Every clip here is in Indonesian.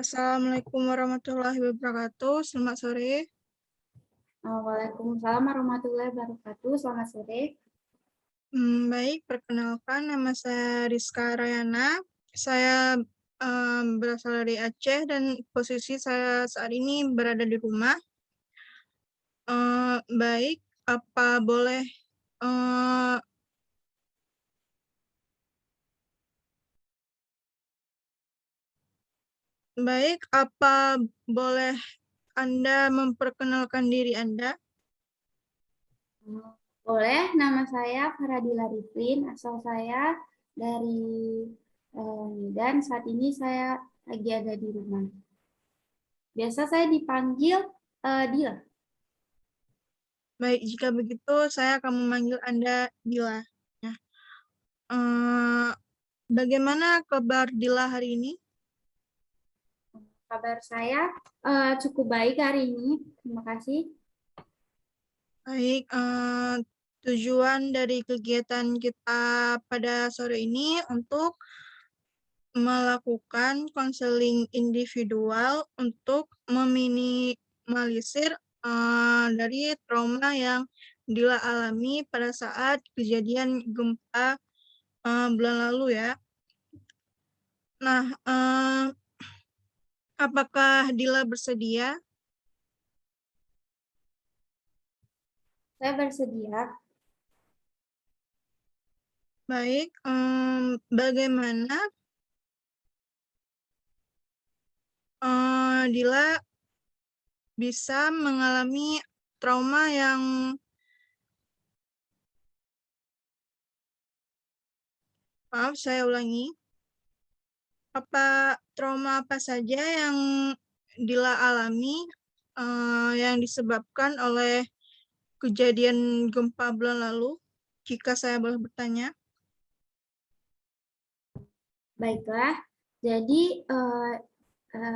Assalamualaikum warahmatullahi wabarakatuh. Selamat sore. Waalaikumsalam warahmatullahi wabarakatuh. Selamat sore. Baik, perkenalkan nama saya Rizka Rayana. Saya berasal dari Aceh dan posisi saya saat ini berada di rumah. Baik, apa boleh Anda memperkenalkan diri Anda? Boleh, nama saya Faradila Riflin, asal saya dari Medan. Saat ini saya lagi ada di rumah. Biasa saya dipanggil Dila. Baik, jika begitu saya akan memanggil Anda Dila. Ya. Bagaimana kabar Dila hari ini? Kabar saya cukup baik hari ini. Terima kasih. Baik, tujuan dari kegiatan kita pada sore ini untuk melakukan konseling individual untuk meminimalisir dari trauma yang Dila alami pada saat kejadian gempa bulan lalu ya. Nah, apakah Dila bersedia? Saya bersedia. Baik, bagaimana Dila bisa mengalami trauma yang maaf, saya ulangi. Trauma apa saja yang Dila alami yang disebabkan oleh kejadian gempa bulan lalu? Jika saya boleh bertanya. Baiklah. Jadi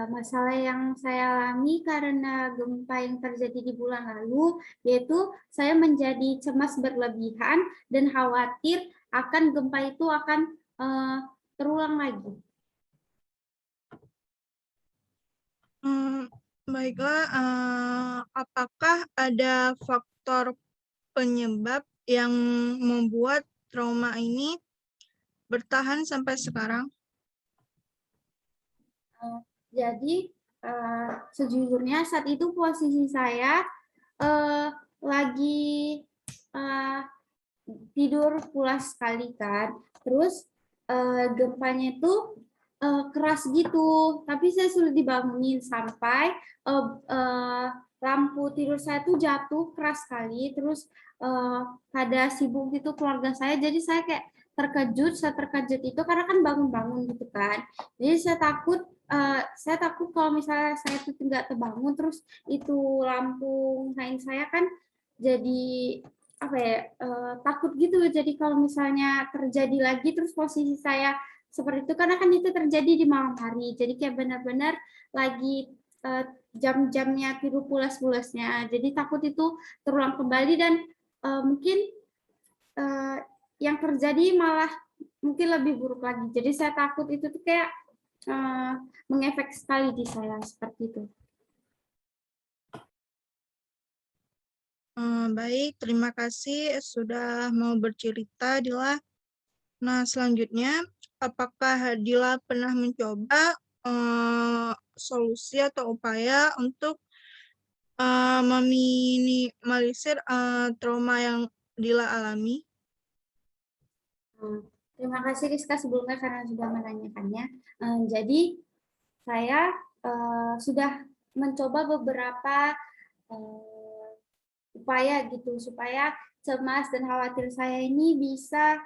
masalah yang saya alami karena gempa yang terjadi di bulan lalu, yaitu saya menjadi cemas berlebihan dan khawatir akan gempa itu akan terulang lagi. Baiklah, apakah ada faktor penyebab yang membuat trauma ini bertahan sampai sekarang? Jadi sejujurnya saat itu posisi saya lagi tidur pulas sekali kan, terus gempanya itu keras gitu, tapi saya sulit dibangunin sampai lampu tidur saya tuh jatuh keras sekali, terus pada sibuk itu keluarga saya, jadi saya kayak saya terkejut itu karena kan bangun-bangun gitu kan, jadi saya takut kalau misalnya saya tuh nggak terbangun, terus itu lampu nyalain saya kan jadi apa ya, takut gitu. Jadi kalau misalnya terjadi lagi terus posisi saya seperti itu, karena kan itu terjadi di malam hari, jadi kayak benar-benar lagi jam-jamnya tidur pulas-pulasnya, jadi takut itu terulang kembali dan mungkin yang terjadi malah mungkin lebih buruk lagi. Jadi saya takut itu tuh kayak mengefek sekali di saya seperti itu. Baik, terima kasih sudah mau bercerita, Dila. Nah, selanjutnya, apakah Dila pernah mencoba solusi atau upaya untuk meminimalisir trauma yang Dila alami? Terima kasih Rizka sebelumnya karena sudah menanyakannya. Jadi saya sudah mencoba beberapa upaya gitu supaya cemas dan khawatir saya ini bisa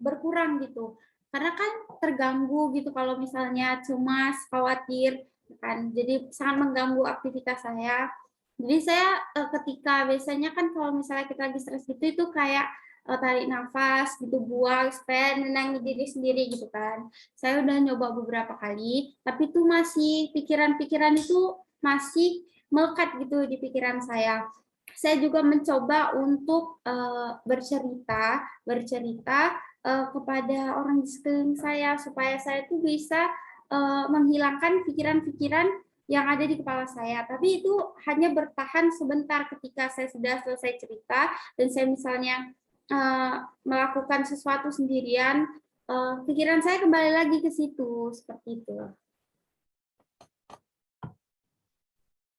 berkurang gitu. Karena kan terganggu gitu kalau misalnya cemas, khawatir kan. Jadi sangat mengganggu aktivitas saya. Jadi saya ketika biasanya kan kalau misalnya kita lagi stres itu kayak tarik nafas gitu, buang supaya nenangin diri sendiri gitu kan. Saya udah nyoba beberapa kali, tapi itu masih pikiran-pikiran itu masih melekat gitu di pikiran saya. Saya juga mencoba untuk bercerita kepada orang di sekeliling saya supaya saya tuh bisa menghilangkan pikiran-pikiran yang ada di kepala saya. Tapi itu hanya bertahan sebentar ketika saya sudah selesai cerita dan saya misalnya melakukan sesuatu sendirian, pikiran saya kembali lagi ke situ, seperti itu.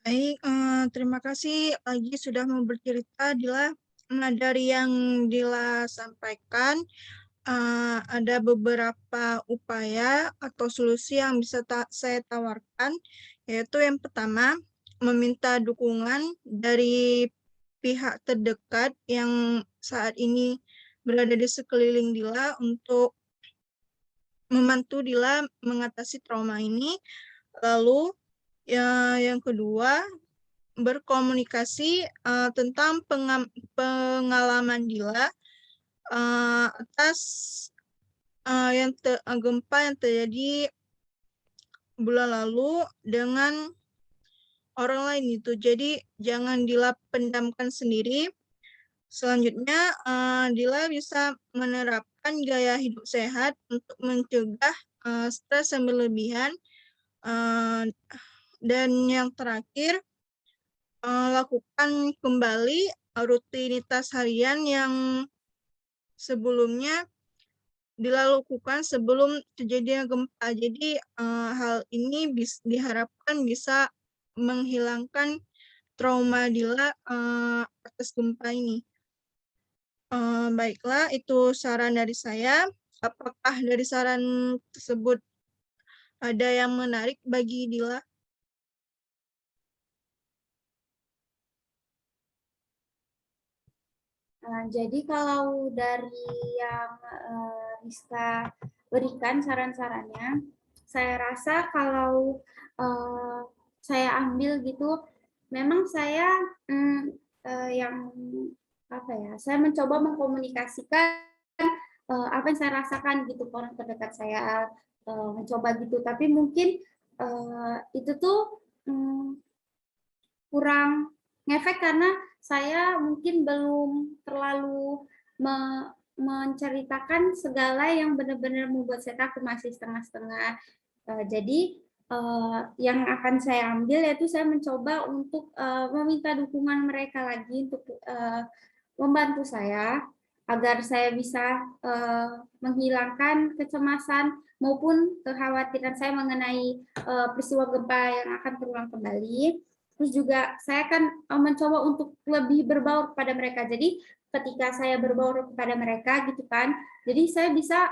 Baik, terima kasih lagi sudah mau bercerita, Dila. Nah, dari yang Dila sampaikan, ada beberapa upaya atau solusi yang bisa saya tawarkan, yaitu yang pertama, meminta dukungan dari pihak terdekat yang saat ini berada di sekeliling Dila untuk membantu Dila mengatasi trauma ini. Lalu, yang kedua, berkomunikasi tentang pengalaman Dila atas gempa yang terjadi bulan lalu dengan orang lain itu. Jadi jangan Dila pendamkan sendiri. Selanjutnya, Dila bisa menerapkan gaya hidup sehat untuk mencegah stres yang berlebihan. Dan yang terakhir, lakukan kembali rutinitas harian yang sebelumnya dilakukan sebelum terjadinya gempa. Jadi hal ini diharapkan bisa menghilangkan trauma Dila atas gempa ini. Baiklah, itu saran dari saya. Apakah dari saran tersebut ada yang menarik bagi Dila? Jadi kalau dari yang Rizka berikan saran-sarannya, saya rasa kalau saya ambil gitu, memang saya yang apa ya? Saya mencoba mengkomunikasikan apa yang saya rasakan gitu ke orang terdekat saya, mencoba gitu. Tapi mungkin itu tuh kurang ngefek karena saya mungkin belum terlalu menceritakan segala yang benar-benar membuat saya takut, masih setengah-setengah. Jadi yang akan saya ambil yaitu saya mencoba untuk meminta dukungan mereka lagi untuk membantu saya agar saya bisa menghilangkan kecemasan maupun kekhawatiran saya mengenai peristiwa gempa yang akan terulang kembali. Terus juga saya akan mencoba untuk lebih berbaur kepada mereka. Jadi ketika saya berbaur kepada mereka gitu kan, jadi saya bisa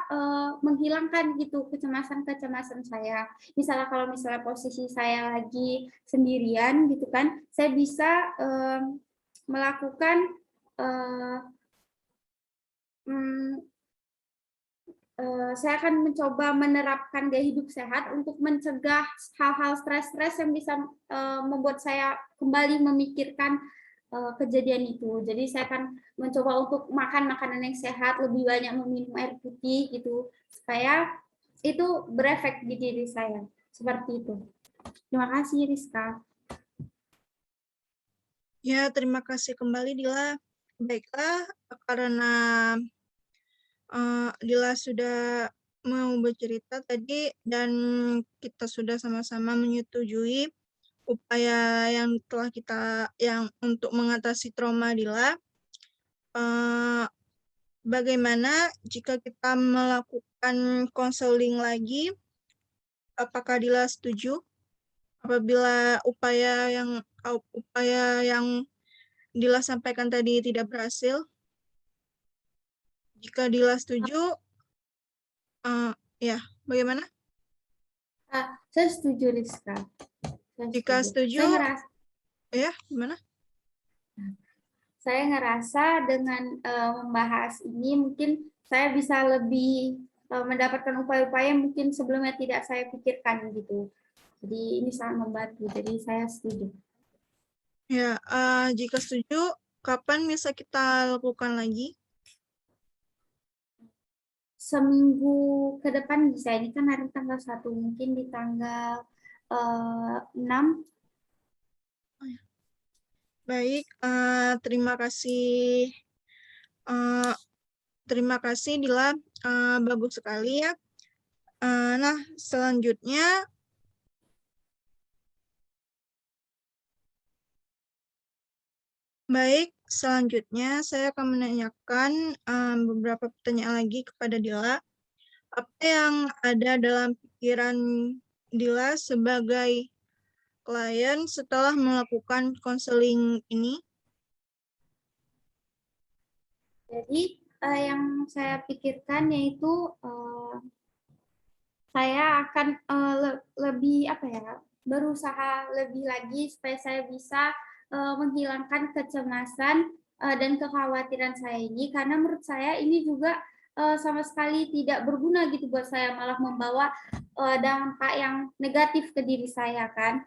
menghilangkan gitu kecemasan-kecemasan saya. Misalnya kalau misalnya posisi saya lagi sendirian gitu kan, saya bisa melakukan saya akan mencoba menerapkan gaya hidup sehat untuk mencegah hal-hal stres-stres yang bisa membuat saya kembali memikirkan kejadian itu. Jadi saya akan mencoba untuk makan makanan yang sehat, lebih banyak meminum air putih gitu, supaya itu berefek di diri saya. Seperti itu. Terima kasih, Rizka. Ya, terima kasih kembali, Dila. Baiklah, karena Dila sudah mau bercerita tadi dan kita sudah sama-sama menyetujui upaya yang telah yang untuk mengatasi trauma Dila. Bagaimana jika kita melakukan konseling lagi? Apakah Dila setuju? Apabila upaya yang Dila sampaikan tadi tidak berhasil? Jika Dila setuju, ya, bagaimana? Saya setuju, Rizka. Jika setuju, ya, gimana? Saya ngerasa dengan membahas ini mungkin saya bisa lebih mendapatkan upaya-upaya yang mungkin sebelumnya tidak saya pikirkan gitu. Jadi ini sangat membantu. Jadi saya setuju. Ya, jika setuju, kapan bisa kita lakukan lagi? Seminggu ke depan bisa. Ini kan hari tanggal 1, mungkin di tanggal 6. Baik, terima kasih. Terima kasih, Dila. Bagus sekali ya. Nah, selanjutnya saya akan menanyakan beberapa pertanyaan lagi kepada Dila. Apa yang ada dalam pikiran Dila sebagai klien setelah melakukan konseling ini? Jadi yang saya pikirkan yaitu saya akan lebih berusaha lebih lagi supaya saya bisa menghilangkan kecemasan dan kekhawatiran saya ini, karena menurut saya ini juga sama sekali tidak berguna gitu buat saya, malah membawa dampak yang negatif ke diri saya kan.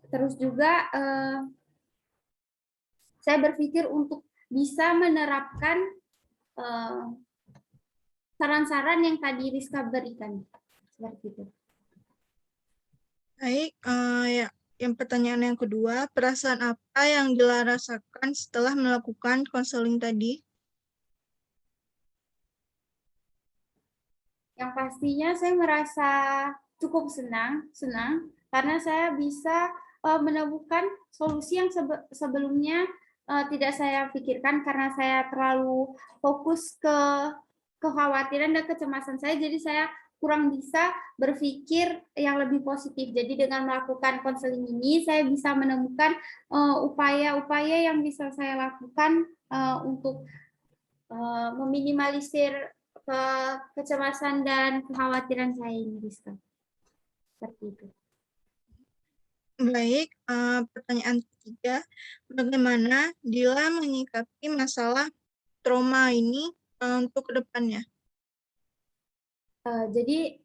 Terus juga saya berpikir untuk bisa menerapkan saran-saran yang tadi Rizka berikan seperti itu. Baik, ya. Yang pertanyaan yang kedua, perasaan apa yang Dila rasakan setelah melakukan konseling tadi? Yang pastinya saya merasa cukup senang karena saya bisa menemukan solusi yang sebelumnya tidak saya pikirkan karena saya terlalu fokus ke kekhawatiran dan kecemasan saya, jadi saya kurang bisa berpikir yang lebih positif. Jadi dengan melakukan konseling ini, saya bisa menemukan upaya-upaya yang bisa saya lakukan untuk meminimalisir kecemasan dan kekhawatiran saya ini, Rizka. Seperti itu. Baik, pertanyaan ketiga, bagaimana Dila menyikapi masalah trauma ini untuk kedepannya? Jadi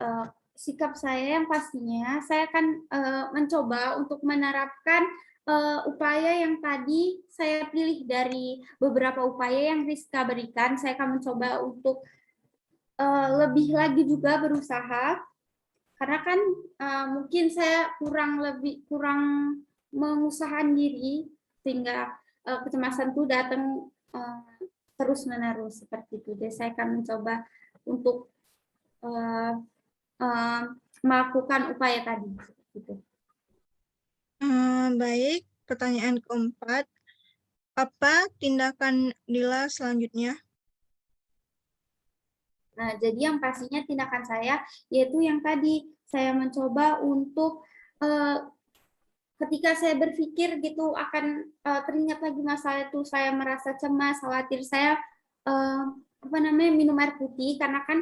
sikap saya yang pastinya saya akan mencoba untuk menerapkan upaya yang tadi saya pilih dari beberapa upaya yang Rizka berikan. Saya akan mencoba untuk lebih lagi juga berusaha, karena kan mungkin saya kurang mengusahakan diri sehingga kecemasan itu datang terus menerus seperti itu. Jadi saya akan mencoba untuk melakukan upaya tadi. Gitu. Baik, pertanyaan keempat, apa tindakan Dila selanjutnya? Nah, jadi yang pastinya tindakan saya yaitu yang tadi saya mencoba untuk ketika saya berpikir gitu akan teringat lagi masalah itu, saya merasa cemas, khawatir, saya minum air putih karena kan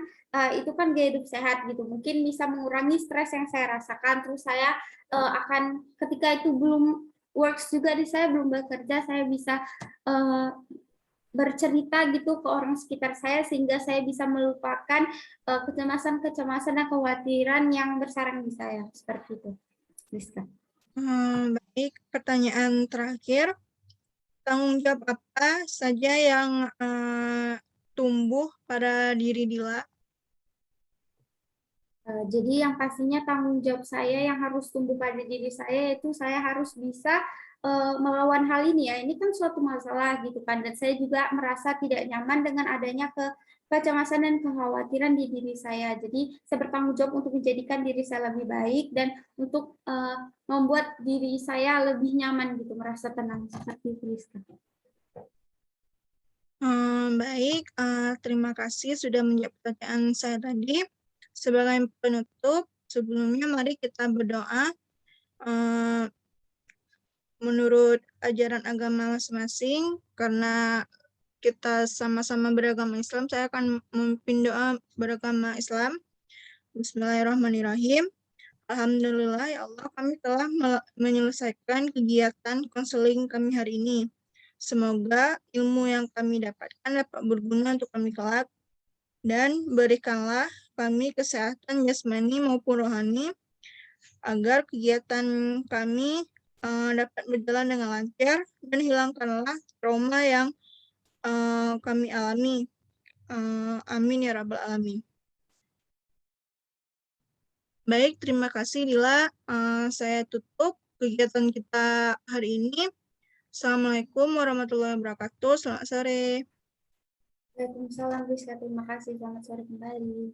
itu kan gaya hidup sehat gitu, mungkin bisa mengurangi stres yang saya rasakan. Terus saya akan ketika itu belum works juga di saya belum bekerja, saya bisa bercerita gitu ke orang sekitar saya sehingga saya bisa melupakan kecemasan-kecemasan dan kekhawatiran yang bersarang di saya seperti itu. Rizka. Baik, pertanyaan terakhir, tanggung jawab apa saja yang tumbuh pada diri Dila? Jadi yang pastinya tanggung jawab saya yang harus tumbuh pada diri saya yaitu saya harus bisa melawan hal ini ya. Ini kan suatu masalah gitu kan, dan saya juga merasa tidak nyaman dengan adanya kecemasan dan kekhawatiran di diri saya. Jadi saya bertanggung jawab untuk menjadikan diri saya lebih baik dan untuk membuat diri saya lebih nyaman gitu, merasa tenang seperti itu. Baik, terima kasih sudah menjawab pertanyaan saya tadi. Sebagai penutup, sebelumnya mari kita berdoa. Menurut ajaran agama masing-masing, karena kita sama-sama beragama Islam, saya akan memimpin doa beragama Islam. Bismillahirrahmanirrahim. Alhamdulillah, ya Allah, kami telah menyelesaikan kegiatan konseling kami hari ini. Semoga ilmu yang kami dapatkan dapat berguna untuk kami kelak, dan berikanlah kami kesehatan jasmani maupun rohani, agar kegiatan kami dapat berjalan dengan lancar, dan hilangkanlah trauma yang kami alami. Amin ya Rabbal Alamin. Baik, terima kasih Dila. Saya tutup kegiatan kita hari ini. Assalamualaikum warahmatullahi wabarakatuh. Selamat sore. Waalaikumsalam, Rizka. Terima kasih. Selamat sore kembali.